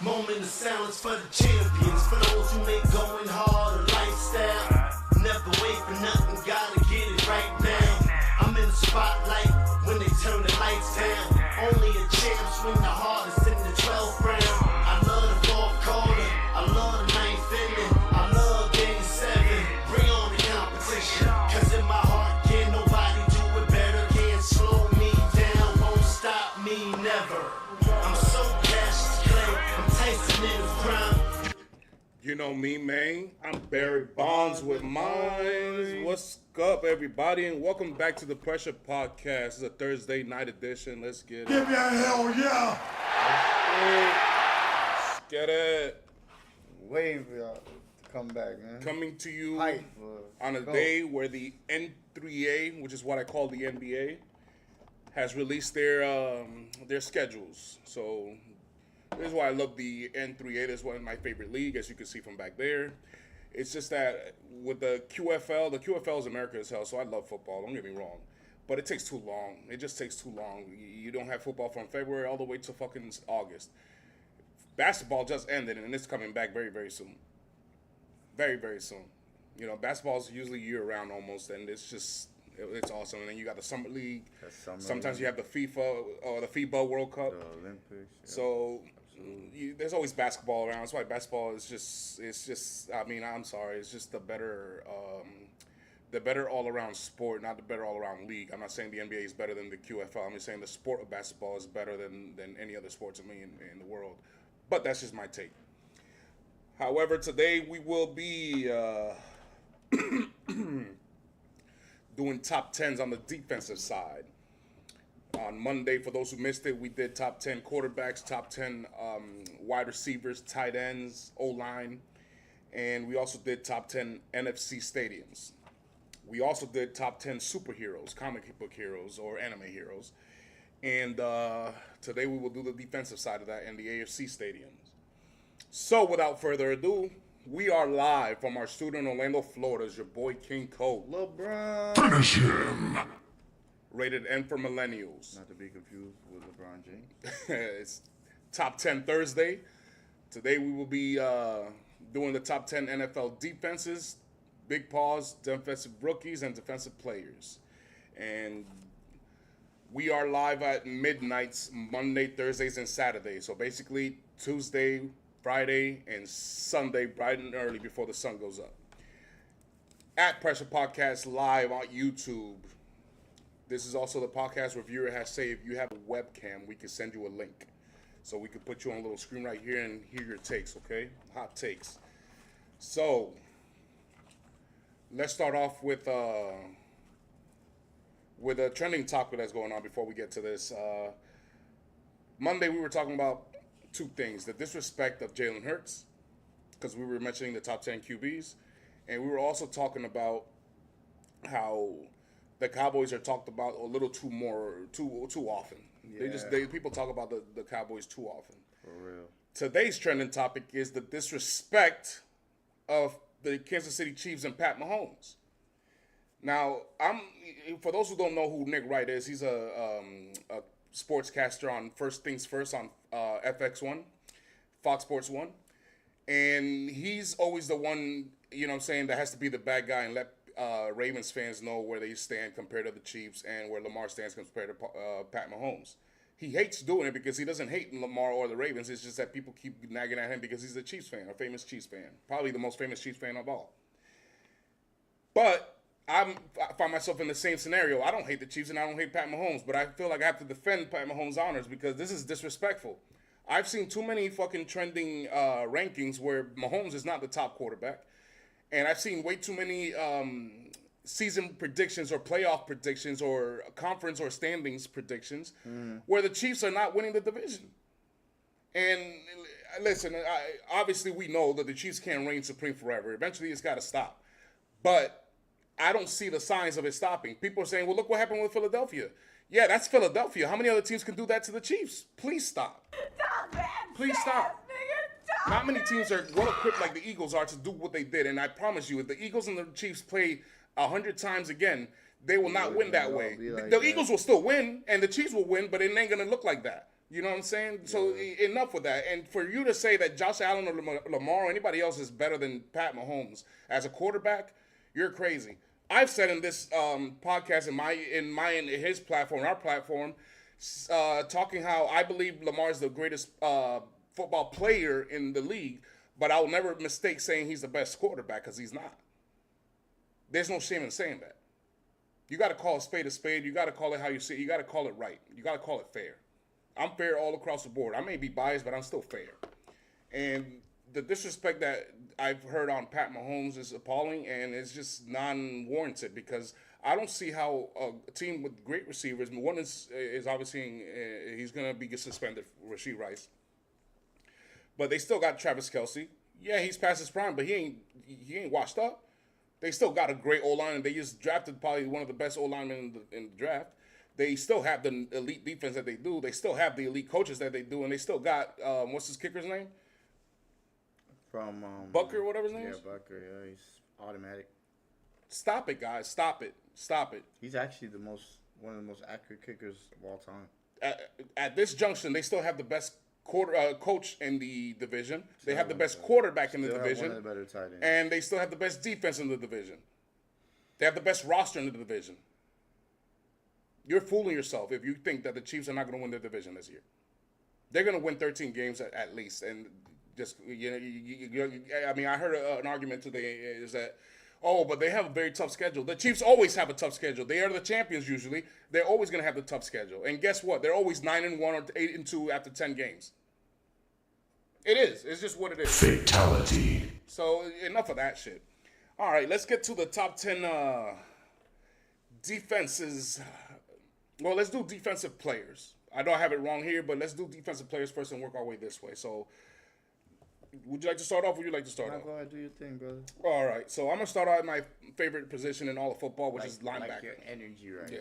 Moment of silence for the champions, for those who make going hard a lifestyle. Never wait for nothing, gotta get it right now. I'm in the spotlight when they turn the lights down. Only a champ swing the hardest in the 12th round. I love the fourth quarter, I love the ninth inning, I love game 7. Bring on the competition, cause in my heart can't nobody do it better. Can't slow me down, won't stop me never. I'm so Cassius Clay, I'm Tyson in his prime. You know me, man. I'm Barry Bonds with mine. What's up, everybody? And welcome back to the Pressure Podcast. It's a Thursday night edition. Let's get it. Give me a hell yeah! Let's get it. Wait for y'all to come back, man. Coming to you Hype, on a day where the N3A, which is what I call the NBA, has released their schedules. So this is why I love the N3A. That's one of my favorite league, as you can see from back there. It's just that with the QFL is America as hell, so I love football, don't get me wrong. But it takes too long. It just takes too long. You don't have football from February all the way to fucking August. Basketball just ended, and it's coming back very, very soon. Very, very soon. You know, basketball is usually year-round almost, and it's awesome. And then you got the Summer League. Sometimes you have the FIFA or the FIBA World Cup. The Olympics. Yeah. So there's always basketball around. That's why basketball is just. I mean, I'm sorry. It's just the better all-around sport, not the better all-around league. I'm not saying the NBA is better than the QFL. I'm just saying the sport of basketball is better than any other sports in the world. But that's just my take. However, today we will be doing top 10s on the defensive side. On Monday, for those who missed it, we did top 10 quarterbacks, top 10 wide receivers, tight ends, O-line, and we also did top 10 NFC stadiums. We also did top 10 superheroes, comic book heroes, or anime heroes. And today we will do the defensive side of that and the AFC stadiums. So without further ado, we are live from our studio in Orlando, Florida. It's your boy King Cole. LeBron. Finish him. Rated N for millennials. Not to be confused with LeBron James. It's Top 10 Thursday. Today we will be doing the top 10 NFL defenses, big paws, defensive rookies, and defensive players. And we are live at midnights, Monday, Thursdays, and Saturdays. So basically Tuesday, Friday, and Sunday, bright and early before the sun goes up. At Pressure Podcast live on YouTube. This is also the podcast where viewer has say if you have a webcam, we can send you a link. So we can put you on a little screen right here and hear your takes, okay? Hot takes. So let's start off with a trending topic that's going on before we get to this. Monday we were talking about two things: the disrespect of Jalen Hurts, because we were mentioning the top 10 QBs, and we were also talking about how the Cowboys are talked about a little too often. Yeah. People talk about the Cowboys too often. For real. Today's trending topic is the disrespect of the Kansas City Chiefs and Pat Mahomes. Now, for those who don't know who Nick Wright is, he's a sportscaster on First Things First on FX1, Fox Sports 1. And he's always the one, you know what I'm saying, that has to be the bad guy and let Ravens fans know where they stand compared to the Chiefs and where Lamar stands compared to Pat Mahomes. He hates doing it because he doesn't hate Lamar or the Ravens. It's just that people keep nagging at him because he's a Chiefs fan, a famous Chiefs fan. Probably the most famous Chiefs fan of all. But I find myself in the same scenario. I don't hate the Chiefs and I don't hate Pat Mahomes, but I feel like I have to defend Pat Mahomes' honors because this is disrespectful. I've seen too many fucking trending rankings where Mahomes is not the top quarterback. And I've seen way too many season predictions or playoff predictions or conference or standings predictions where the Chiefs are not winning the division. And listen, obviously we know that the Chiefs can't reign supreme forever. Eventually it's got to stop. But I don't see the signs of it stopping. People are saying, well, look what happened with Philadelphia. Yeah, that's Philadelphia. How many other teams can do that to the Chiefs? Please stop. Please stop. Not many teams are well-equipped like the Eagles are to do what they did. And I promise you, if the Eagles and the Chiefs play 100 times again, they will not win that way. The Eagles will still win, and the Chiefs will win, but it ain't going to look like that. You know what I'm saying? So enough with that. And for you to say that Josh Allen or Lamar or anybody else is better than Pat Mahomes as a quarterback, you're crazy. I've said in this podcast, in his platform, our platform, talking how I believe Lamar is the greatest football player in the league, but I'll never mistake saying he's the best quarterback because he's not. There's no shame in saying that. You got to call a spade. You got to call it how you see it. You got to call it right. You got to call it fair. I'm fair all across the board. I may be biased, but I'm still fair. And the disrespect that I've heard on Pat Mahomes is appalling, and it's just non-warranted because I don't see how a team with great receivers. One is obviously he's going to be suspended, Rashee Rice, but they still got Travis Kelce. Yeah, he's past his prime, but he ain't washed up. They still got a great O-line, and they just drafted probably one of the best O-linemen in the draft. They still have the elite defense that they do. They still have the elite coaches that they do, and they still got what's his kicker's name? From Bucker, whatever his name is. Yeah, Bucker. Yeah, he's automatic. Stop it, guys! Stop it! Stop it! He's actually one of the most accurate kickers of all time. At this junction, they still have the best coach in the division. They have the best quarterback in the division, one of the better tight ends. And they still have the best defense in the division. They have the best roster in the division. You're fooling yourself if you think that the Chiefs are not going to win the division this year. They're going to win 13 games at least, and just I mean, I heard an argument today is that, oh, but they have a very tough schedule. The Chiefs always have a tough schedule. They are the champions usually. They're always going to have the tough schedule. And guess what? They're always 9-1 or 8-2 after 10 games. It is. It's just what it is. Fatality. So enough of that shit. All right, let's get to the top 10 defenses. Well, let's do defensive players. I know I have it wrong here, but let's do defensive players first and work our way this way. So, would you like to start off, or would you like to start off? Go ahead, do your thing, brother. All right. So, I'm going to start out at my favorite position in all of football, which is linebacker. Like your energy right now.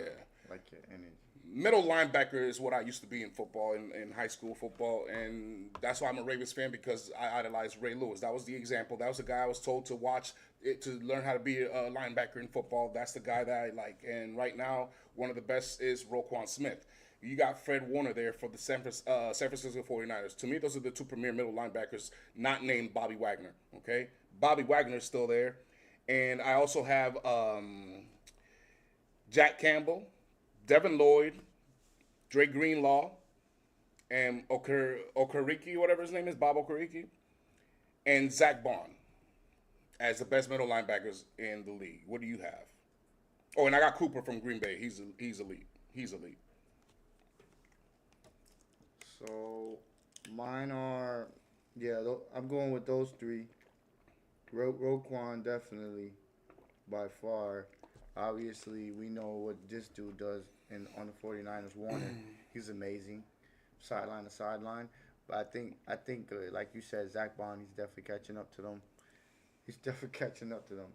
Like your energy. Middle linebacker is what I used to be in football, in high school football, and that's why I'm a Ravens fan, because I idolized Ray Lewis. That was the example. That was the guy I was told to watch to learn how to be a linebacker in football. That's the guy that I like. And right now, one of the best is Roquan Smith. You got Fred Warner there for the San Francisco 49ers. To me, those are the two premier middle linebackers, not named Bobby Wagner. Okay? Bobby Wagner is still there. And I also have Jack Campbell, Devin Lloyd, Dre Greenlaw, and Okereke, whatever his name is, Bob Okereke, and Zach Bond as the best middle linebackers in the league. What do you have? Oh, and I got Cooper from Green Bay. He's elite. He's elite. So, mine are, I'm going with those three. Roquan, definitely, by far. Obviously, we know what this dude does on the 49ers. Warner, he's amazing, sideline to sideline. But I think, like you said, Zach Bond, he's definitely catching up to them.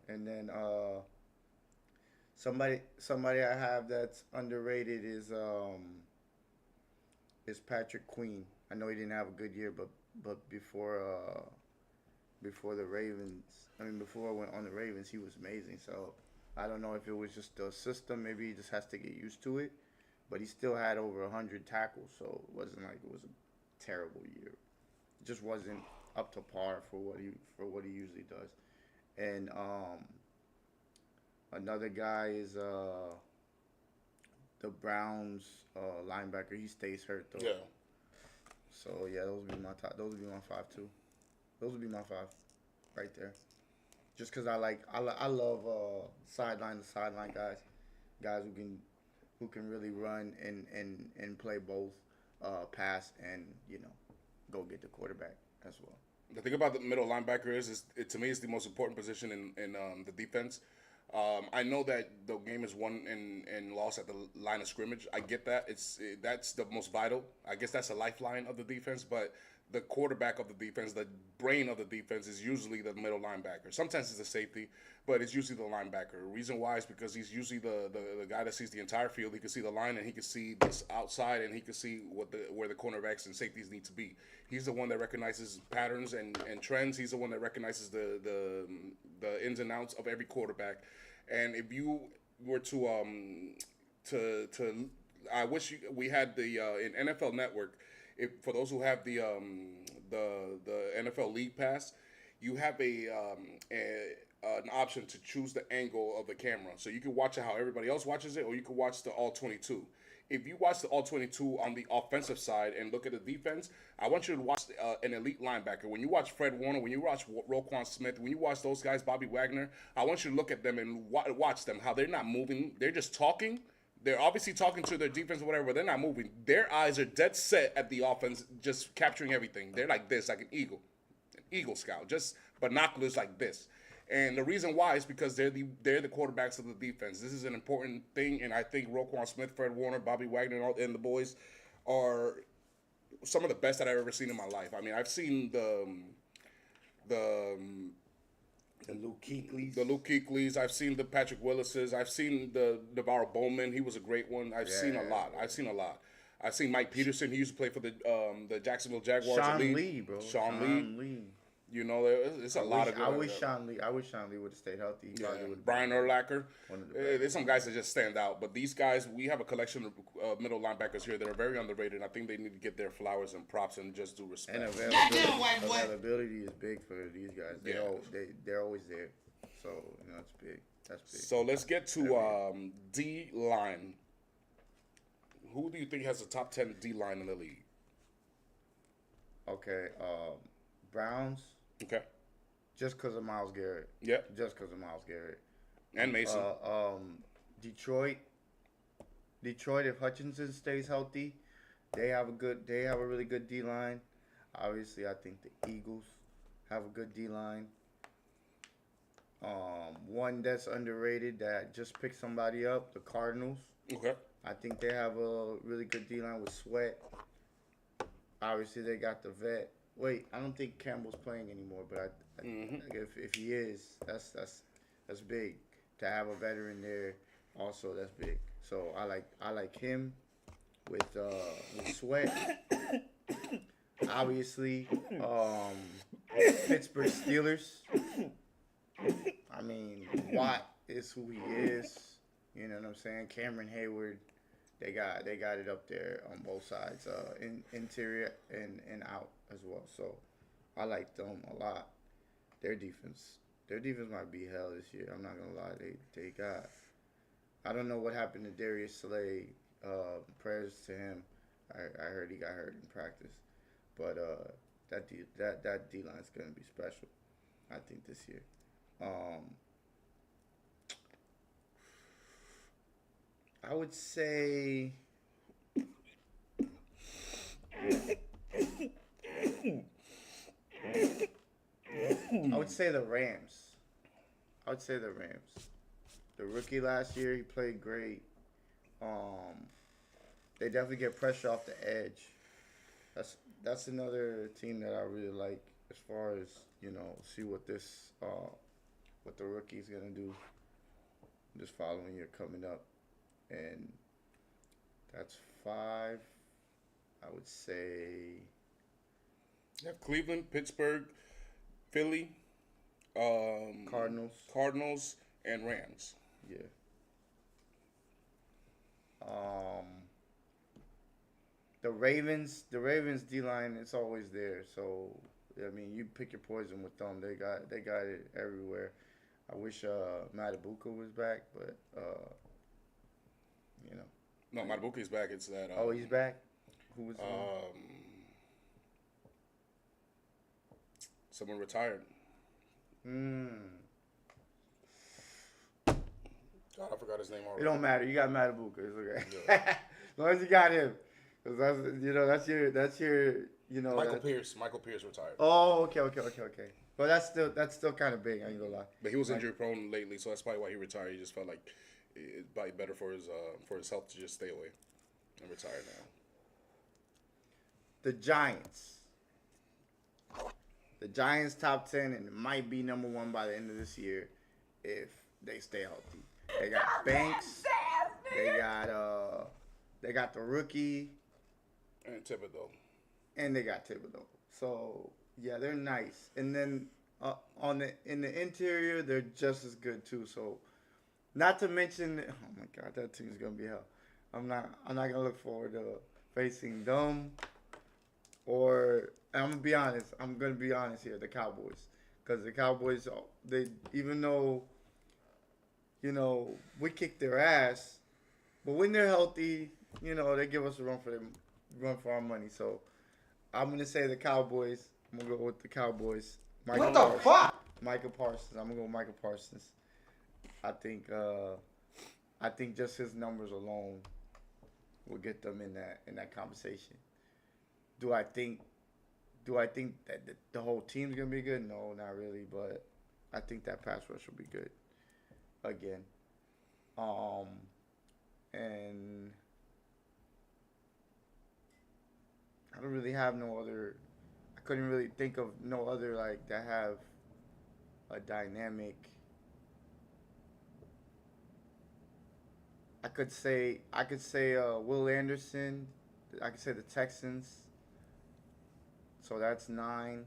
And then somebody I have that's underrated is Patrick Queen. I know he didn't have a good year, but before the Ravens, before I went on the Ravens, he was amazing. So I don't know if it was just the system. Maybe he just has to get used to it. But he still had over 100 tackles, so it wasn't like it was a terrible year. It just wasn't up to par for what he usually does. And another guy is the Browns linebacker. He stays hurt though. Yeah. So yeah, those would be my top. Those would be my 5 too. Those would be my 5, right there. Just because I love sideline to sideline guys who can really run and play both, pass and go get the quarterback as well. The thing about the middle linebacker is to me, it's the most important position in the defense. I know that the game is won and lost at the line of scrimmage. I get that. That's the most vital. I guess that's a lifeline of the defense, but the quarterback of the defense, the brain of the defense, is usually the middle linebacker. Sometimes it's the safety, but it's usually the linebacker. The reason why is because he's usually the guy that sees the entire field. He can see the line, and he can see this outside, and he can see where the cornerbacks and safeties need to be. He's the one that recognizes patterns and trends. He's the one that recognizes the ins and outs of every quarterback. And if you were to I wish we had the in NFL Network. if for those who have the NFL League Pass, you have an option to choose the angle of the camera, so you can watch it how everybody else watches it, or you can watch the all 22. If you watch the all 22 on the offensive side and look at the defense, I want you to watch an elite linebacker. When you watch Fred Warner, when you watch Roquan Smith, when you watch those guys, Bobby Wagner, I want you to look at them and watch them, how they're not moving. They're just talking. They're obviously talking to their defense or whatever, but they're not moving. Their eyes are dead set at the offense, just capturing everything. They're like this, like an eagle scout, just binoculars like this. And the reason why is because they're the quarterbacks of the defense. This is an important thing, and I think Roquan Smith, Fred Warner, Bobby Wagner, and the boys are some of the best that I've ever seen in my life. I mean, I've seen the Luke Kuechly's. The Luke Kuechly's. I've seen the Patrick Willis's. I've seen the Navarro Bowman. He was a great one. I've seen a lot. I've seen Mike Peterson. He used to play for the Jacksonville Jaguars. Sean Lee, bro. Sean Lee. You know, it's a lot of good. I wish Sean Lee would have stayed healthy. Yeah. Brian Urlacher. There's some guys that just stand out, but these guys, we have a collection of middle linebackers here that are very underrated. I think they need to get their flowers and props and just do respect. And availability is big for these guys. They're always there. So it's big. That's big. So let's get to D line. Who do you think has the top 10 D line in the league? Okay, Browns. Okay. Just because of Myles Garrett. Yep. Just because of Myles Garrett. And Mason. Detroit, if Hutchinson stays healthy, they have a really good D line. Obviously, I think the Eagles have a good D line. One that's underrated that just picked somebody up, the Cardinals. Okay. I think they have a really good D line with Sweat. Obviously, they got the vet. Wait, I don't think Campbell's playing anymore, but if he is, that's big. To have a veteran there, also that's big. So I like him with Sweat. Obviously, Pittsburgh Steelers. I mean, Watt is who he is. You know what I'm saying? Cameron Hayward. They got it up there on both sides, interior and out as well. So I like them a lot. Their defense might be hell this year. I'm not gonna lie. They got. I don't know what happened to Darius Slay. Prayers to him. I heard he got hurt in practice, but that D line's gonna be special. I think this year. I would say the Rams. The rookie last year, he played great. They definitely get pressure off the edge. That's another team that I really like as far as, see what what the rookie's gonna do this following year coming up. And that's 5. I would say. You have Cleveland, Pittsburgh, Philly, Cardinals, and Rams. Yeah. The Ravens D line, it's always there. So I mean, you pick your poison with them. They got it everywhere. I wish Matabuka was back, but. No, Matabuke's back. It's that. He's back. Who was? Someone retired. God, I forgot his name already. It don't matter. You got Matabuka. It's okay. Yeah. As long as you got him, because that's your. Michael Pierce. Michael Pierce retired. Oh, okay. But that's still kind of big. I ain't gonna lie. But he was injury prone lately, so that's probably why he retired. He just felt like. It's probably better for his health to just stay away and retire now. The Giants. The Giants top 10 and it might be number 1 by the end of this year if they stay healthy. They got Banks. They got the rookie. And Thibodeau. And they got Thibodeau. So yeah, they're nice. And then in the interior, they're just as good too. So. Not to mention, oh my God, that team's gonna be hell. I'm not gonna look forward to facing them. or I'm gonna be honest. I'm gonna be honest here. The Cowboys, because the Cowboys, they even though we kick their ass, but when they're healthy, they give us a run for our money. So I'm gonna say the Cowboys. I'm gonna go with the Cowboys. What the fuck? Michael Parsons. I'm gonna go with Michael Parsons. I think. I think just his numbers alone will get them in that conversation. Do I think? Do I think that the whole team's gonna be good? No, not really. But I think that pass rush will be good again. And I don't really have no other. I couldn't really think of no other like that have a dynamic. I could say Will Anderson. I could say the Texans. So that's 9.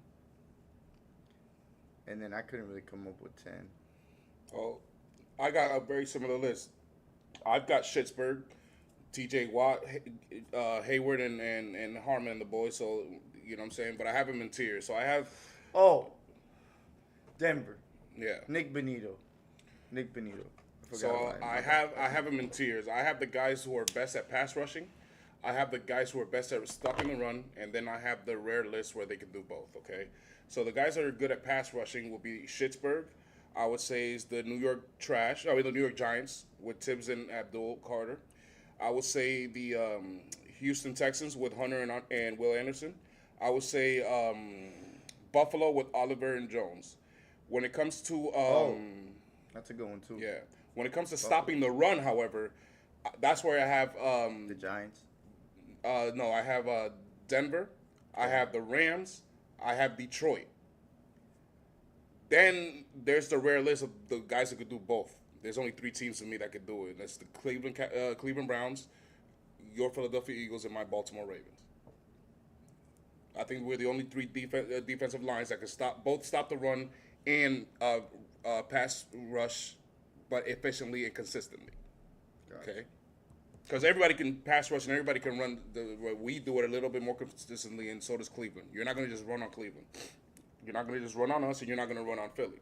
And then I couldn't really come up with 10. Well, I got a very similar list. I've got Schittsburg, T.J. Watt, Hayward, and Harmon and the boys. So you know what I'm saying. But I have them in tiers. So I have. Oh, Denver. Yeah. Nick Benito. I forgot So about him. I have them in tiers. I have the guys who are best at pass rushing. I have the guys who are best at stopping the run, and then I have the rare list where they can do both. Okay, so the guys that are good at pass rushing will be Schittsburg. I would say is the New York the New York Giants with Tibbs and Abdul Carter. I would say the Houston Texans with Hunter and Will Anderson. I would say Buffalo with Oliver and Jones. When it comes to that's a good one too. yeah, when it comes to stopping the run, however, that's where I have The Giants. no, I have Denver, I have the Rams, I have Detroit. Then there's the rare list of the guys that could do both. There's only 3 teams to me that could do it. That's the Cleveland Browns, your Philadelphia Eagles, and my Baltimore Ravens. I think we're the only 3 defensive lines that can stop the run and pass rush, but efficiently and consistently. Okay. Because everybody can pass rush and everybody can run. We do it a little bit more consistently, and so does Cleveland. You're not going to just run on Cleveland. You're not going to just run on us, and you're not going to run on Philly.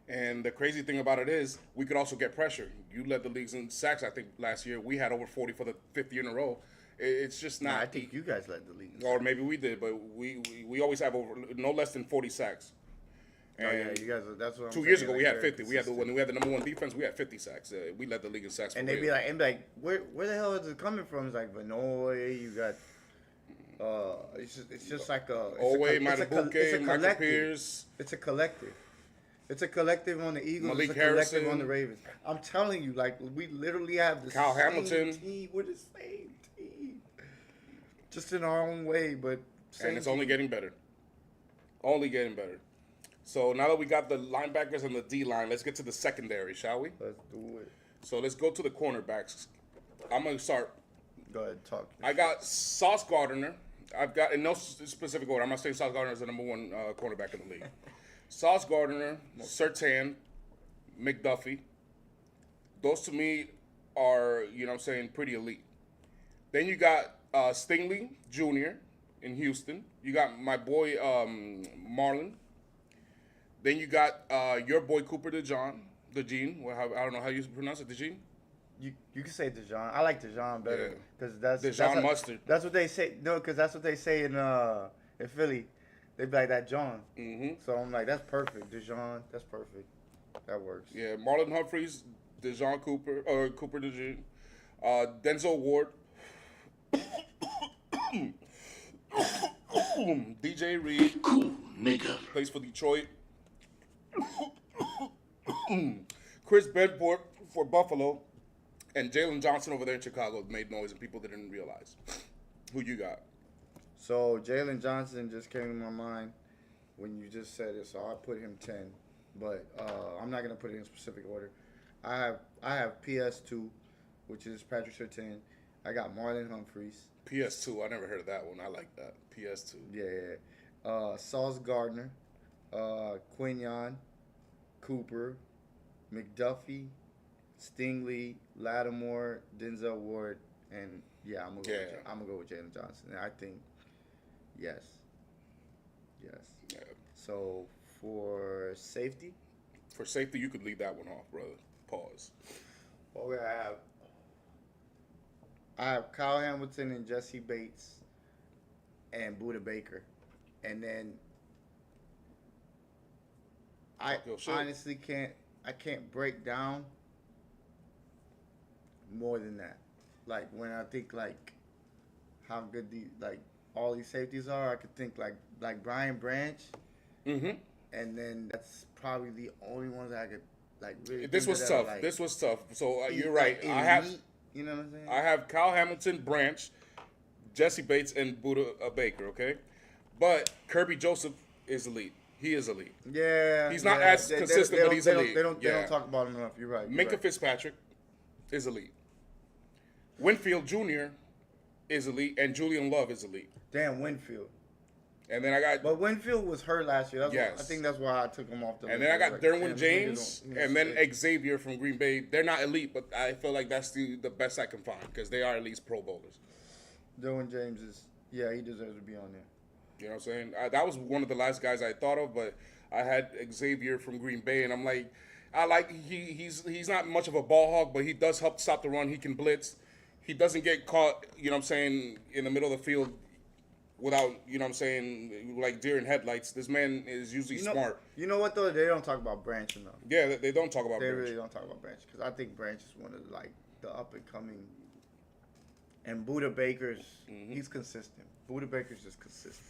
And the crazy thing about it is, we could also get pressure. You led the leagues in sacks. I think last year we had over 40 for the 5th year in a row. It's just not. I think you guys led the league. Or maybe we did, but we always have over no less than 40 sacks. And you guys. That's what I'm 2 saying. years ago, we Like, had 50. When we had the number 1 defense, we had 50 sacks. We led the league in sacks. And they'd be like, where the hell is it coming from? It's like Vanoy. You got. It's just like a. Michael Pierce. It's a collective. It's a collective on the Eagles. Malik it's a collective Harrison. on the Ravens. I'm telling you, like we literally have the Kyle same Hamilton. team. We're the same team. Just in our own way, but. And it's only getting better. Only getting better. So now that we got the linebackers and the D line, let's get to the secondary, shall we? Let's do it. So let's go to the cornerbacks. I'm gonna start. Go ahead, talk. I got Sauce Gardner. I've got in no specific order. I'm not saying Sauce Gardner is the number 1 cornerback in the league. Sauce Gardner, Surtain, McDuffie. Those to me are, pretty elite. Then you got Stingley Jr. in Houston. You got my boy Marlon. Then you got your boy Cooper DeJean. I don't know how you pronounce it, DeJean? You can say Dijon. I like Dijon better because Dijon Mustard. That's what they say. No, because that's what they say in Philly. They be like that John. Mm-hmm. So I'm like, that's perfect, Dijon. That's perfect. That works. Yeah, Marlon Humphreys, Cooper DeJean, Denzel Ward, DJ Reed. Cool, nigga. Plays for Detroit. Chris Bedford for Buffalo. And Jalen Johnson over there in Chicago made noise and people didn't realize. Who you got? So Jalen Johnson just came to my mind when you just said it, so I put him 10. But I'm not gonna put it in specific order. I have PS2, which is Patrick Surtain. I got Marlon Humphreys. PS2, I never heard of that one. I like that. PS2. Yeah. Sauce Gardner, Quinion, Cooper, McDuffie, Stingley, Lattimore, Denzel Ward, and I'm gonna go with Jalen Johnson. And I think Yes. Yes. Yeah. So for safety, For safety, you could leave that one off, brother. Pause. what we have? I have Kyle Hamilton and Jesse Bates and Buda Baker, and then I Talk your shit. honestly can't break down more than that. Like when I think like how good all these safeties are, I could think like Brian Branch, Mm-hmm. and then that's probably the only ones I could like really. This think was of tough. that are, like, This was tough. So you're like, right. I have elite, you know what I'm saying? I have Kyle Hamilton, Branch, Jesse Bates, and Buda Baker. Okay, but Kirby Joseph is elite. He is elite. Yeah, He's not yeah. as consistent, but he's elite. They don't Yeah. talk about him enough. You're right. You're Minka right. Fitzpatrick is elite. Winfield Jr. is elite, and Julian Love is elite. Damn, Winfield. And then I got But Winfield was hurt last year. That's Yes. why, I think that's why I took him off the list. and then I got Like, Derwin damn, James, nigga and then shit. Xavier from Green Bay. They're not elite, but I feel like that's the best I can find because they are at least Pro Bowlers. Derwin James is, yeah, he deserves to be on there. You know what I'm saying? That was one of the last guys I thought of, but I had Xavier from Green Bay, and I'm like, he's not much of a ball hog, but he does help stop the run. He can blitz. He doesn't get caught, you know what I'm saying, in the middle of the field without, you know what I'm saying, like deer in headlights. This man is usually smart. You know what though? They don't talk about Branch enough. Yeah, they don't talk about They Branch. really don't talk about Branch because I think Branch is one of the up and coming. And Buda Baker's, he's consistent. Buda Baker's just consistent.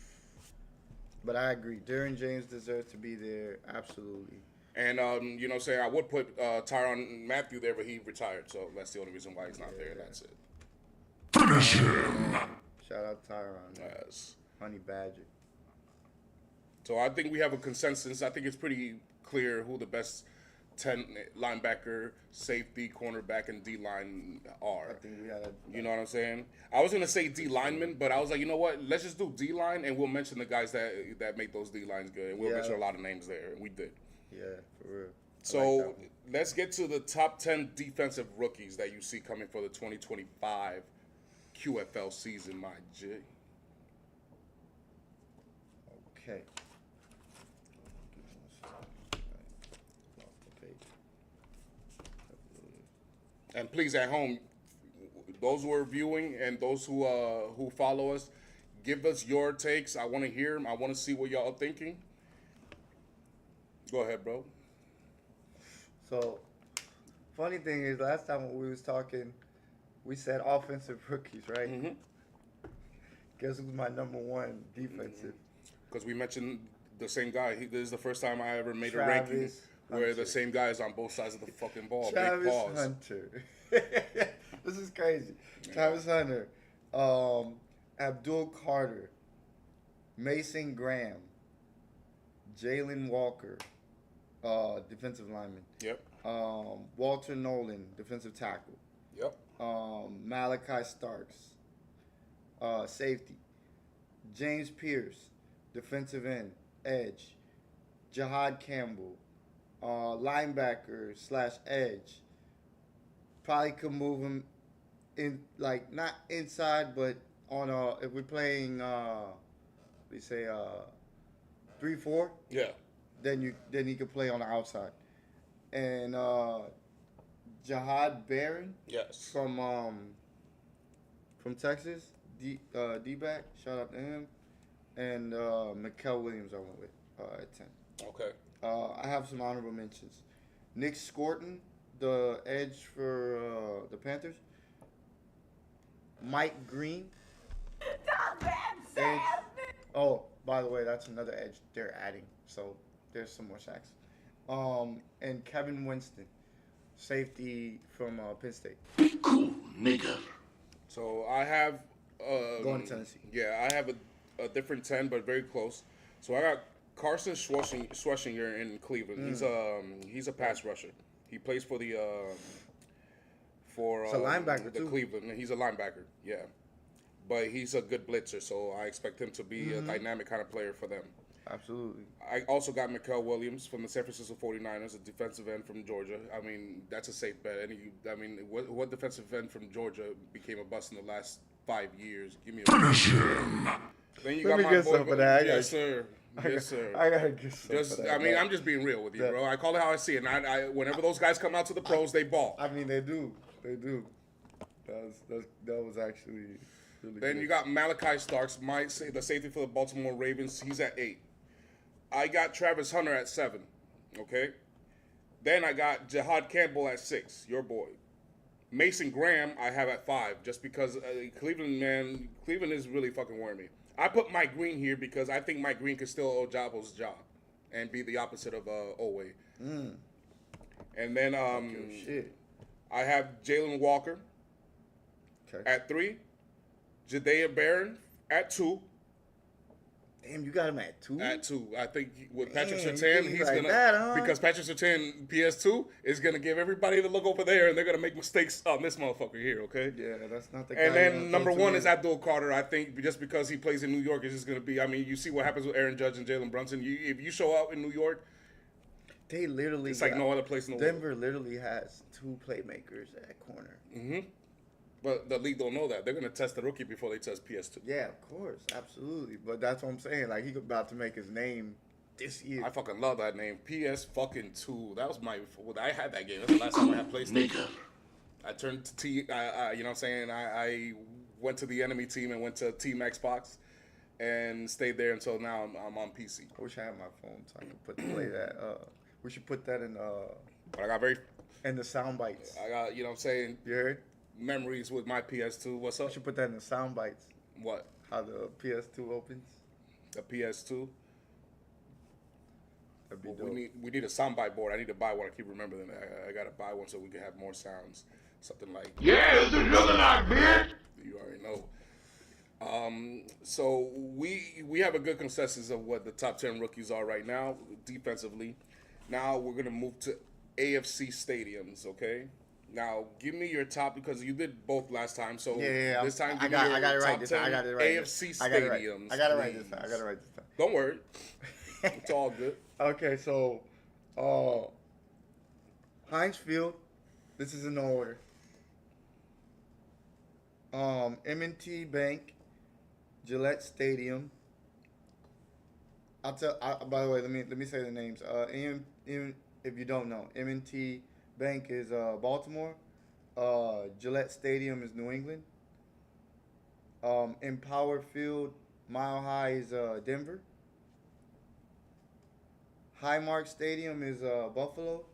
But I agree, Derwin James deserves to be there, absolutely. And, you know what I'm saying, I would put Tyrann Mathieu there, but he retired, so that's the only reason why he's not there. That's it. Shout out Tyrann, Yes. Honey Badger. So I think we have a consensus. I think it's pretty clear who the best 10 linebacker, safety, cornerback, and D-line are. I think we had a, You know what I'm saying? I was going to say D-lineman, but I was like, you know what? Let's just do D-line, and we'll mention the guys that make those D-lines good. And we'll Yeah. mention a lot of names there, and we did. yeah, for real. I So like that one. let's get to the top 10 defensive rookies that you see coming for the 2025 QFL season, my G. Okay. And please, at home, those who are viewing and those who follow us, give us your takes. I want to hear them. I want to see what y'all are thinking. Go ahead, bro. So, funny thing is, last time when we was talking, we said offensive rookies, right? Mm-hmm. Guess who's my number one defensive? Because we mentioned the same guy. This is the first time I ever made a Travis ranking where Hunter. the same guy is on both sides of the fucking ball. Big Travis pause. Hunter. This is crazy. Yeah. Travis Hunter, Abdul Carter, Mason Graham, Jalen Walker, defensive lineman. Yep. Walter Nolan, defensive tackle. Yep. Malachi Starks, safety. James Pierce, defensive end, edge. Jahad Campbell, linebacker / edge. Probably could move him in, like, not inside, but on if we're playing, we say 3-4, Yeah. then he could play on the outside. And Jahad Barron Yes. from Texas, D-back, shout out to him. And Mikael Williams I went with at 10. Okay. I have some honorable mentions. Nick Scorton, the edge for the Panthers. Mike Green. Edge. Oh, by the way, that's another edge they're adding. So there's some more sacks. And Kevin Winston, safety from Penn State. Be cool, nigga. So I have Going to Tennessee. Yeah, I have a different 10, but very close. So I got Carson Schwarzenegger in Cleveland. He's a pass rusher. He plays for the He's a linebacker, the too. Cleveland. He's a linebacker, yeah. But he's a good blitzer, so I expect him to be a dynamic kind of player for them. Absolutely. I also got Mikael Williams from the San Francisco 49ers, a defensive end from Georgia. I mean, that's a safe bet. What defensive end from Georgia became a bust in the last 5 years? Give me a Finish him. Then you Let got me my get boy. some of that. Yes, sir. Yes, sir. I gotta get some Just, of that. I mean, I'm just being real with you, bro. I call it how I see it. And whenever those guys come out to the pros, they ball. I mean, they do. They do. That was actually really Then good. you got Malachi Starks, the safety for the Baltimore Ravens. He's at 8. I got Travis Hunter at 7. Okay. Then I got Jihad Campbell at 6. Your boy. Mason Graham I have at 5, just because Cleveland is really fucking wearing me. I put Mike Green here because I think Mike Green could steal Ojabo's job and be the opposite of Owe. And then Shit. I have Jalen Walker Okay. at 3, Jadaea Barron at 2. Damn, you got him at 2? At 2, I think with Patrick Damn, you Surtain, think he's like gonna that, huh? because Patrick Surtain PS2 is gonna give everybody the look over there, and they're gonna make mistakes on this motherfucker here. Okay. Yeah, that's not the guy. And you then wanna number throw 1 to is in. Abdul Carter. I think just because he plays in New York, it's just gonna be. I mean, you see what happens with Aaron Judge and Jalen Brunson. If you show up in New York, They literally. it's like no other place in the world. Denver literally has 2 playmakers at corner. But the league don't know that. They're gonna test the rookie before they test PS2. Yeah, of course, absolutely. But that's what I'm saying. Like he's about to make his name this year. I fucking love that name, PS fucking 2. That was I had that game. That's the last time I had PlayStation. I turned to you know what I'm saying? I went to the enemy team and went to Team Xbox and stayed there until now I'm on PC. I wish I had my phone so I could play that. We should put that in But I got the sound bites. you know what I'm saying, You heard? memories with my PS2. What's We up? should put that in the sound bites. What? How the PS2 opens. The PS2? That'd be Well, dope. we need a soundbite board. I need to buy one. I keep remembering that. I gotta buy one so we can have more sounds. Something like Yeah, it's looking like, bitch. you already know. So we have a good consensus of what the top 10 rookies are right now defensively. Now we're gonna move to AFC stadiums. Okay. Now give me your top because you did both last time. So Yeah. this time I give got me it your right top this time. I 10 got it right. AFC I got it right. stadiums. I got it right this please. time. I got it right this time. Don't worry. It's all good. Okay, so Heinz Field. This is in no order. M&T Bank, Gillette Stadium. By the way, let me say the names. If you don't know, M&T Bank is Baltimore. Gillette Stadium is New England. Empower Field, Mile High is Denver. Highmark Stadium is Buffalo.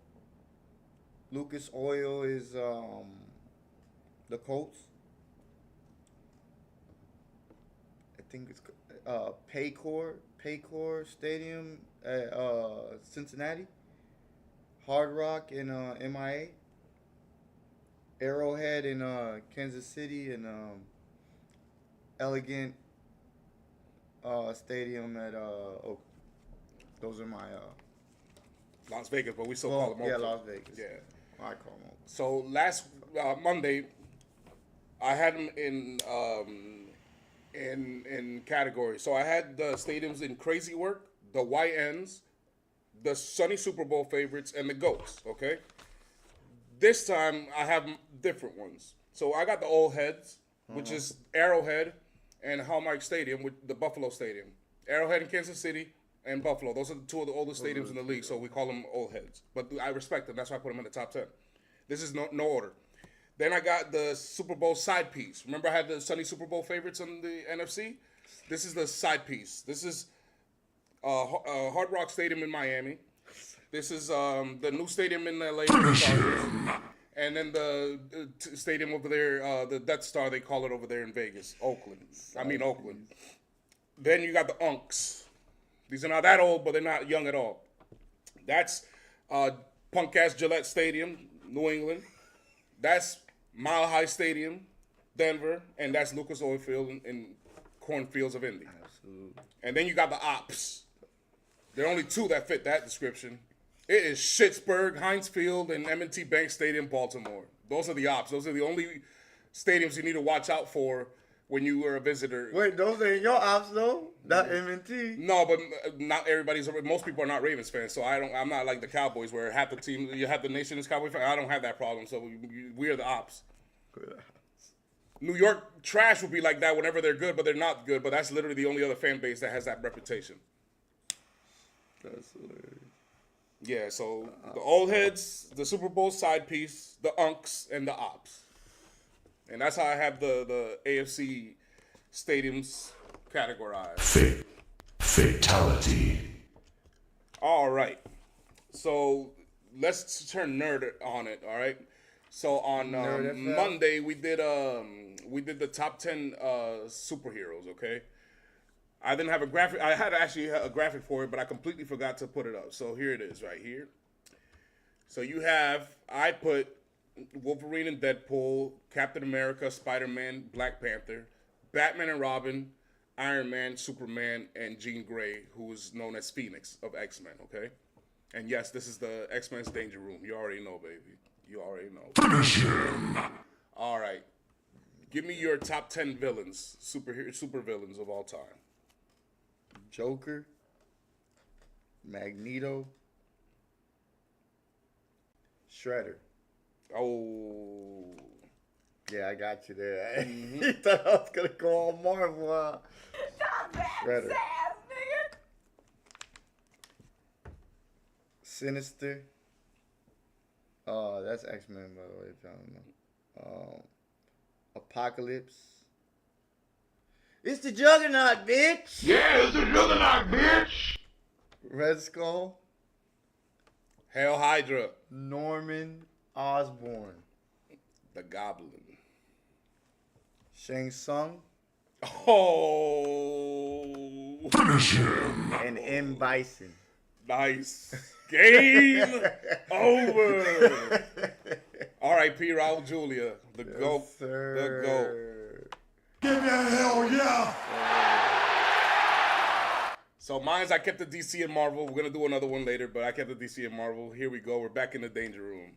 Lucas Oil is the Colts. I think it's Paycor Stadium at Cincinnati. Hard Rock in MIA. Arrowhead in Kansas City, and Elegant Stadium at Oakland. Those are my Las Vegas, but we still call them Oakland. Las Vegas. Yeah. I call them Oakland. So last Monday, I had them in categories. So I had the stadiums in crazy work, the YNs, the Sunny Super Bowl favorites, and the GOATs. Okay. This time I have different ones. So I got the old heads, which is Arrowhead and Hallmark Stadium with the Buffalo Stadium. Arrowhead in Kansas City and Buffalo. Those are the 2 of the oldest stadiums in the league, so we call them old heads. But I respect them. That's why I put them in the top 10. This is no order. Then I got the Super Bowl side piece. Remember I had the Sunny Super Bowl favorites on the NFC? This is the side piece. This is Hard Rock Stadium in Miami. This is the new stadium in LA for the Chargers. And then the stadium over there, the Death Star, they call it over there in Vegas. Oakland. Then you got the Unks. These are not that old, but they're not young at all. That's punk-ass Gillette Stadium, New England. That's Mile High Stadium, Denver. And that's Lucas Oil Field in cornfields of Indy. Absolutely. And then you got the Ops. There are only 2 that fit that description. It is Schittsburg, Heinz Field, and M&T Bank Stadium, Baltimore. Those are the Ops. Those are the only stadiums you need to watch out for when you were a visitor. Wait, those ain't your ops though. Not M&T. No, but not everybody's. Most people are not Ravens fans, so I'm not like the Cowboys where half the team, you have the nation is Cowboy fans. I don't have that problem, so we are the Ops. New York trash would be like that whenever they're good, but they're not good. But that's literally the only other fan base that has that reputation. That's hilarious. Yeah, so the old heads, the Super Bowl side piece, the unks, and the ops. And that's how I have the AFC stadiums categorized. Fatality. All right. So let's turn nerd on it, all right? So on Monday we did the top 10 superheroes, okay? I didn't have a graphic. I had actually a graphic for it, but I completely forgot to put it up. So here it is right here. So I put Wolverine and Deadpool, Captain America, Spider-Man, Black Panther, Batman and Robin, Iron Man, Superman, and Jean Grey, who is known as Phoenix of X-Men, okay? And yes, this is the X-Men's Danger Room. You already know, baby. You already know. Finish him. All right. Give me your top 10 villains, super villains of all time. Joker, Magneto, Shredder. Oh. Yeah, I got you there. You thought I was going to go all Marvel. Shredder. Sinister. Oh, that's X-Men, by the way, if y'all don't know. Apocalypse. It's the Juggernaut, bitch! Yeah, it's a juggernaut, bitch. Red Skull. Hail Hydra. Norman Osborn. The Goblin. Shang Tsung. Oh. Finish him. And M. Bison. Nice. Game over. R.I.P. Raul Julia. The GOAT. Sir. The GOAT. Give me a hell yeah. So mine's I kept the DC and Marvel. We're going to do another one later, but I kept the DC and Marvel. Here we go. We're back in the Danger Room.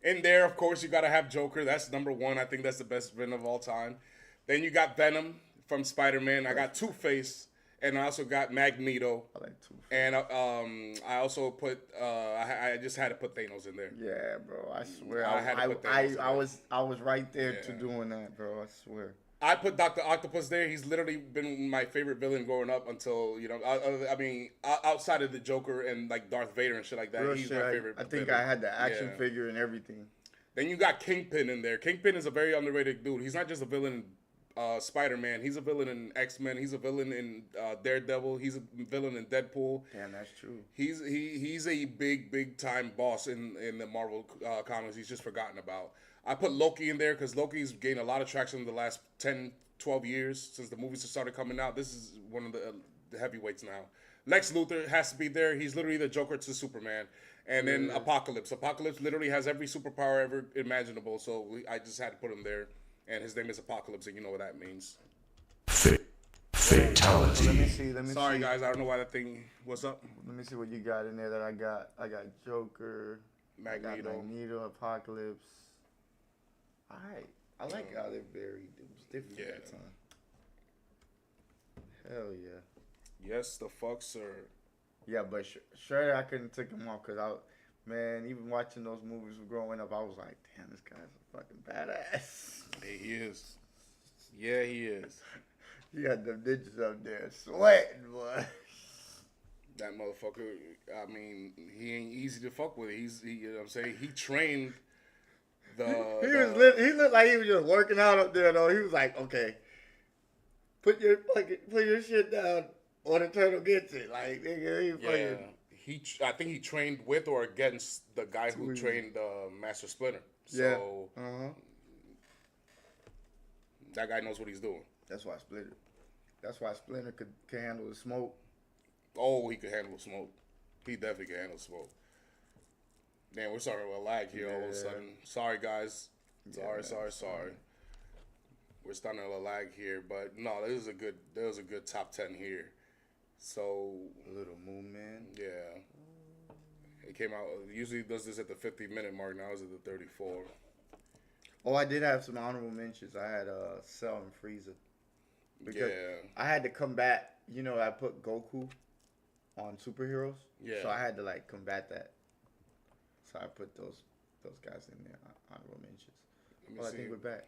In there, of course, you got to have Joker. That's number one. I think that's the best villain of all time. Then you got Venom from Spider-Man. I got Two-Face. And I also got Magneto. I like Two-Face. And I also put, I just had to put Thanos in there. Yeah, bro. I swear. I had to put Thanos in there. I was right there to doing that, bro. I swear. I put Dr. Octopus there. He's literally been my favorite villain growing up until, I mean, outside of the Joker and like Darth Vader and shit like that. Real He's shit, my favorite I think villain. I had the action figure and everything. Then you got Kingpin in there. Kingpin is a very underrated dude. He's not just a villain in Spider-Man. He's a villain in X-Men. He's a villain in Daredevil. He's a villain in Deadpool. Damn, that's true. He's a big time boss in the Marvel comics. He's just forgotten about. I put Loki in there because Loki's gained a lot of traction in the last 10, 12 years since the movies have started coming out. This is one of the heavyweights now. Lex Luthor has to be there. He's literally the Joker to Superman. And then Apocalypse. Apocalypse literally has every superpower ever imaginable. So I just had to put him there. And his name is Apocalypse, and you know what that means. Fatality. Let me see. Sorry, guys. I don't know why that thing... What's up? Let me see what you got in there that I got. I got Joker. Magneto. I got Magneto, Apocalypse. All right. I like how they're varied. It was different that time. Hell yeah. Yes, the fuck, sir. Yeah, but Shredder, I couldn't take him off because man, even watching those movies growing up, I was like, damn, this guy's a fucking badass. Hey, he is. Yeah, he is. You got them ninjas up there sweating, boy. That motherfucker, I mean, he ain't easy to fuck with. You know what I'm saying? He trained He looked like he was just working out up there, though. He was like, okay, put your shit down or the turtle gets it. Like, nigga, I think he trained with or against the guy who trained Master Splinter. So that guy knows what he's doing. That's why Splinter could handle the smoke. Oh, he could handle smoke. He definitely can handle smoke. Man, we're starting with a lag here all of a sudden. Sorry, guys. Sorry. We're starting with a lag here, but no, there was a good top 10 here. So Little Moon Man. Yeah. It came out. Usually does this at the 50-minute mark. Now it's at the 34. Oh, I did have some honorable mentions. I had Cell and Frieza. Because I had to combat. I put Goku on superheroes. Yeah. So I had to combat that. So I put those guys in there. Honorable mentions. I think we're back.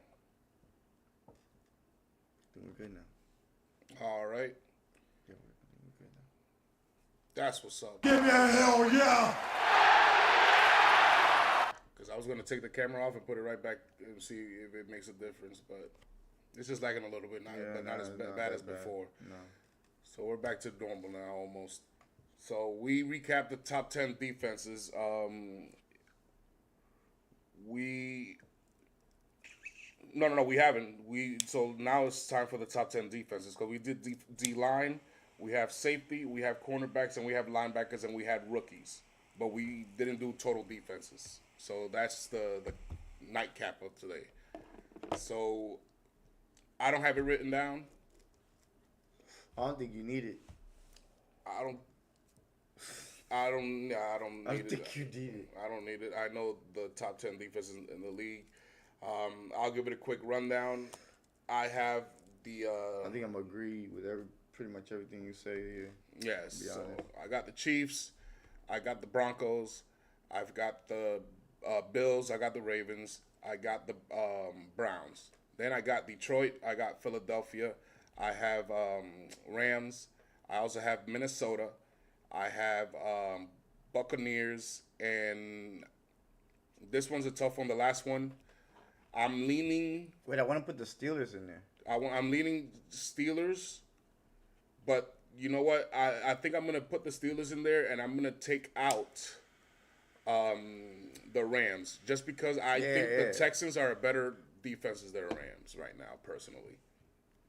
think we're good now. All right. Yeah, I think we're good now. That's what's up. Give me a hell yeah! Because I was going to take the camera off and put it right back and see if it makes a difference, but it's just lagging a little bit, but not as bad as before. No. So we're back to normal now almost. So we recapped the top 10 defenses. No, we haven't. So now it's time for the top 10 defenses because we did D-line, we have safety, we have cornerbacks, and we have linebackers, and we had rookies. But we didn't do total defenses. So that's the nightcap of today. So I don't have it written down. I don't think you need it. I don't need I don't it. think you need it. I don't need it. I know the top 10 defenses in the league. I'll give it a quick rundown. I have the. I think I'm gonna agree with pretty much everything you say here. Yes. Be So honest. I got the Chiefs. I got the Broncos. I've got the Bills. I got the Ravens. I got the Browns. Then I got Detroit. I got Philadelphia. I have Rams. I also have Minnesota. I have Buccaneers. And this one's a tough one. The last one, I'm leaning. Wait, I want to put the Steelers in there. I'm leaning Steelers. But you know what? I think I'm going to put the Steelers in there, and I'm going to take out the Rams. Just because I think the Texans are a better defenses than the Rams right now, personally.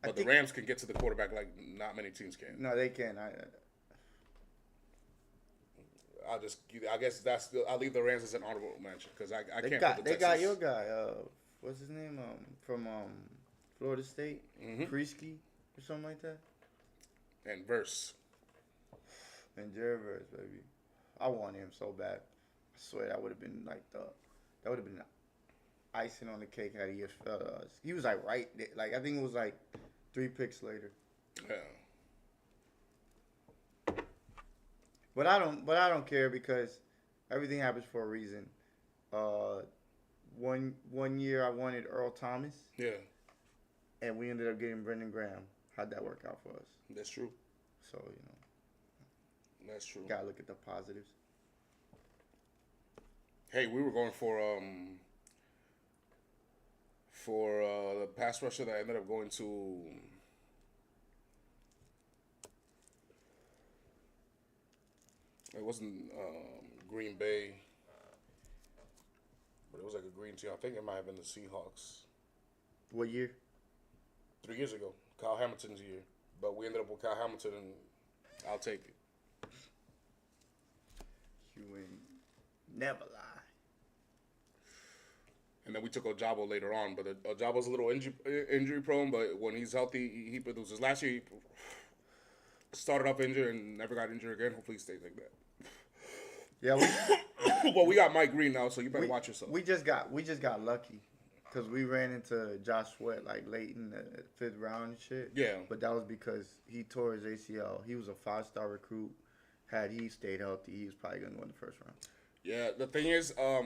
But the Rams can get to the quarterback like not many teams can. No, they can. I guess I'll leave the Rams as an honorable mention because I can't put the Texans. They got your guy. What's his name? From Florida State, Preseason or something like that. And Verse. And Jared Verse, baby. I want him so bad. I swear that would have been icing on the cake had he felt us. He was like right there. Like I think it was like 3 picks later. Yeah. But I don't care because everything happens for a reason. One year I wanted Earl Thomas. Yeah. And we ended up getting Brendan Graham. How'd that work out for us? That's true. So, That's true. Gotta look at the positives. Hey, we were going for the pass rusher that ended up going to it wasn't Green Bay, but it was like a green team. I think it might have been the Seahawks. What year? 3 years ago, Kyle Hamilton's year. But we ended up with Kyle Hamilton, and I'll take it. You ain't never lie. And then we took Ojabo later on, but Ojabo's a little injury prone, but when he's healthy, he produces. Last year, he started off injured and never got injured again. Hopefully he stays like that. Yeah, Well, we got Mike Green now, so you better watch yourself. We just got lucky because we ran into Josh Sweat like late in the 5th round and shit. Yeah. But that was because he tore his ACL. He was a 5-star recruit. Had he stayed healthy, he was probably gonna win the 1st round. Yeah, the thing is, a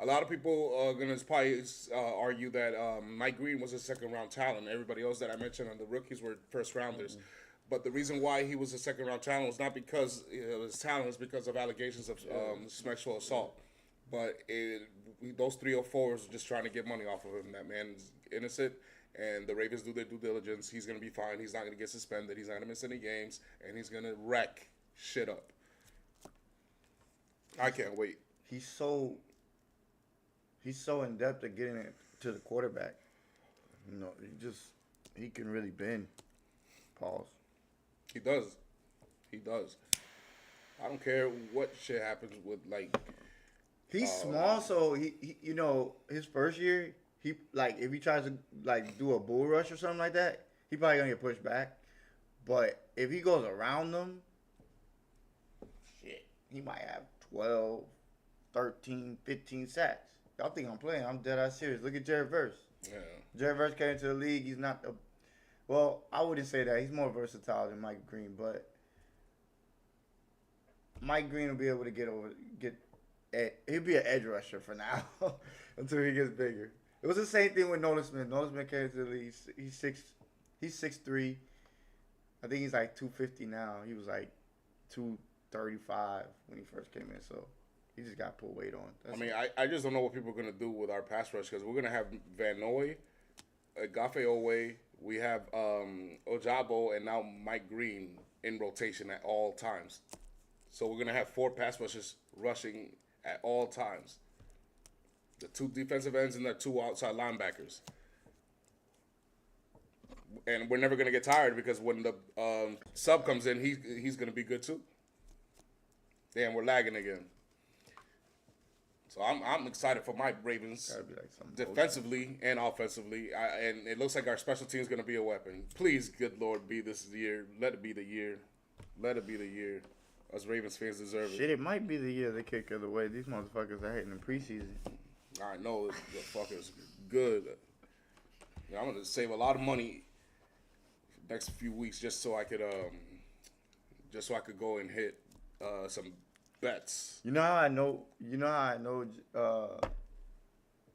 lot of people are gonna probably argue that Mike Green was a 2nd-round talent. Everybody else that I mentioned on the rookies were 1st-rounders. Mm-hmm. But the reason why he was a 2nd-round talent was not because of his talent, it's because of allegations of sexual assault. But those 304s were just trying to get money off of him. That man's innocent, and the Ravens do their due diligence. He's going to be fine. He's not going to get suspended. He's not going to miss any games, and he's going to wreck shit up. I can't wait. He's so in depth at getting it to the quarterback. He can really bend. Pause. He does. I don't care what shit happens with like. He's small, so he his first year, he like if he tries to like do a bull rush or something like that, he probably gonna get pushed back. But if he goes around them, shit, he might have 12, 13, 15 sacks. Y'all think I'm playing? I'm dead ass serious. Look at Jared Verse. Yeah. Jared Verse came into the league. He's not well, I wouldn't say that. He's more versatile than Mike Green, but Mike Green will be able to he'll be an edge rusher for now until he gets bigger. It was the same thing with Nolan Smith. Nolan Smith came to the league. He's 6'3". I think he's like 250 now. He was like 235 when he first came in. So he just got put weight on. That's I just don't know what people are gonna do with our pass rush because we're gonna have Van Noy, Gafe Owe. We have Ojabo and now Mike Green in rotation at all times. So we're gonna have 4 pass rushers rushing at all times. The 2 defensive ends and the 2 outside linebackers. And we're never gonna get tired because when the sub comes in, he's gonna be good too. Damn, we're lagging again. So I'm excited for my Ravens gotta be like something defensively and offensively, and it looks like our special team is gonna be a weapon. Please, good Lord, be this year. Let it be the year. Let it be the year. Us Ravens fans deserve it. Shit, it might be the year they kick it away. These motherfuckers are hating in preseason. I know the fucker's good. Yeah, I'm gonna save a lot of money next few weeks just so I could go and hit some bets. You know how I know?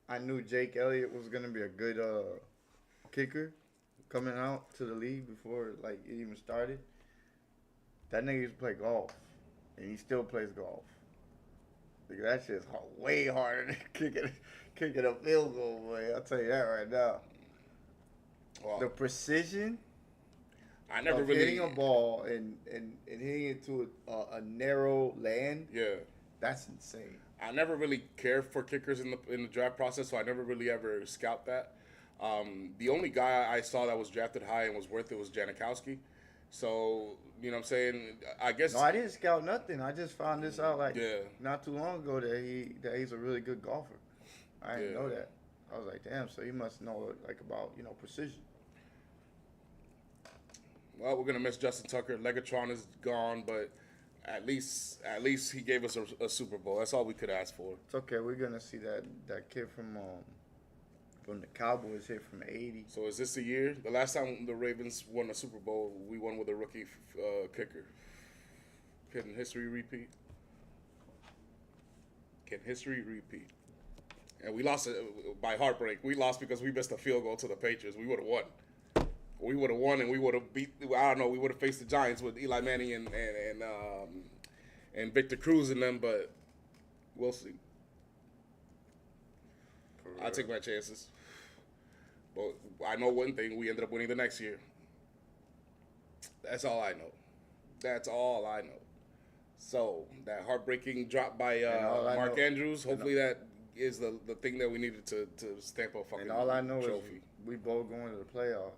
I knew Jake Elliott was gonna be a good kicker coming out to the league before like it even started. That nigga used to play golf, and he still plays golf. Like, that shit's way harder than kicking a field goal, boy. I'll tell you that right now. Well, The precision I never of really hitting a ball and hitting it to a narrow land, Yeah, that's insane. I never really cared for kickers in the draft process, so I never really ever scout that. The only guy I saw that was drafted high and was worth it was Janikowski. So, you know what I'm saying? I guess. No, I didn't scout nothing. I just found this out Yeah. not too long ago that he's a really good golfer. I didn't know that. I was like, damn, so he must know like about, precision. Well, we're gonna miss Justin Tucker. Legatron is gone, but at least he gave us a Super Bowl. That's all we could ask for. It's okay. We're gonna see that kid from the Cowboys hit from 80. So is this the year? The last time the Ravens won a Super Bowl, we won with a rookie kicker. Can history repeat? Can history repeat? And we lost by heartbreak. We lost because we missed a field goal to the Patriots. We would have won. We would have won, and we would have beat. I don't know. We would have faced the Giants with Eli Manning and Victor Cruz in them, but we'll see. I'll take my chances. But I know one thing: we ended up winning the next year. That's all I know. That's all I know. So that heartbreaking drop by Mark Andrews. Hopefully that is the thing that we needed to stamp a fucking And all I know trophy. is we both going to the playoffs.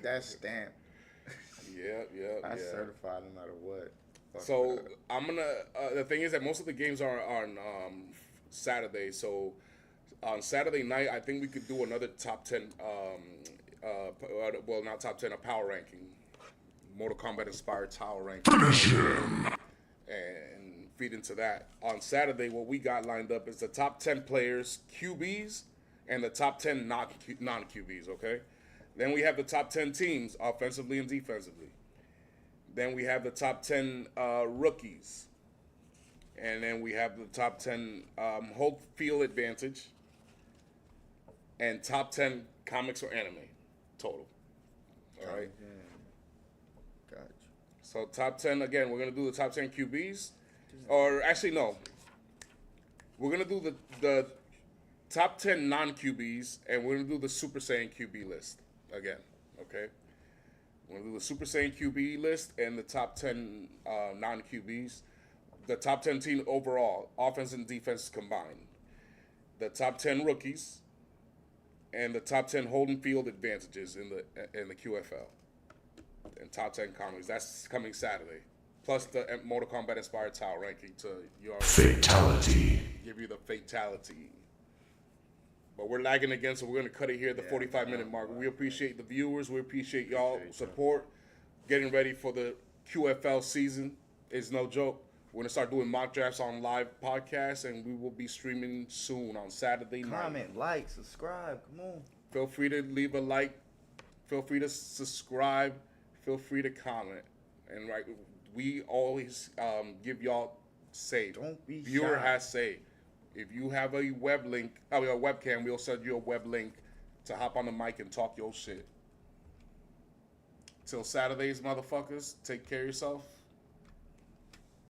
That's stamped. Yeah. That's certified no matter what. So I'm gonna. The thing is that most of the games are on Saturday. So on Saturday night, I think we could do another top 10. Well, not top 10, a power ranking, Mortal Kombat inspired power ranking. Finish him. And feed into that. On Saturday, what we got lined up is the top 10 players, QBs, and the top 10 non-QBs, okay? Then we have the top 10 teams, offensively and defensively. Then we have the top 10 rookies. And then we have the top 10 home field advantage. And top 10 comics or anime total. All right? Gotcha. So top 10, again, we're going to do the top 10 QBs. Or actually, no. We're going to do the top 10 non-QBs, and we're going to do the Super Saiyan QB list again, okay? We're going to do the Super Saiyan QB list and the top 10 non-QBs. The top 10 team overall, offense and defense combined. The top 10 rookies, and the top 10 holding field advantages in the QFL. And top 10 comics. That's coming Saturday. Plus the Mortal Kombat inspired towel ranking to Fatality. give you the fatality. But we're lagging again, so we're going to cut it here at the 45-minute mark. We appreciate the viewers. We appreciate y'all support. Getting ready for the QFL season is no joke. We're going to start doing mock drafts on live podcasts, and we will be streaming soon on Saturday night. Comment, like, subscribe. Come on. Feel free to leave a like. Feel free to subscribe. Feel free to comment. And we always give y'all say. Don't be Viewer shy. has say. If you have a web link, a webcam, we'll send you a web link to hop on the mic and talk your shit. Till Saturdays, motherfuckers. Take care of yourself.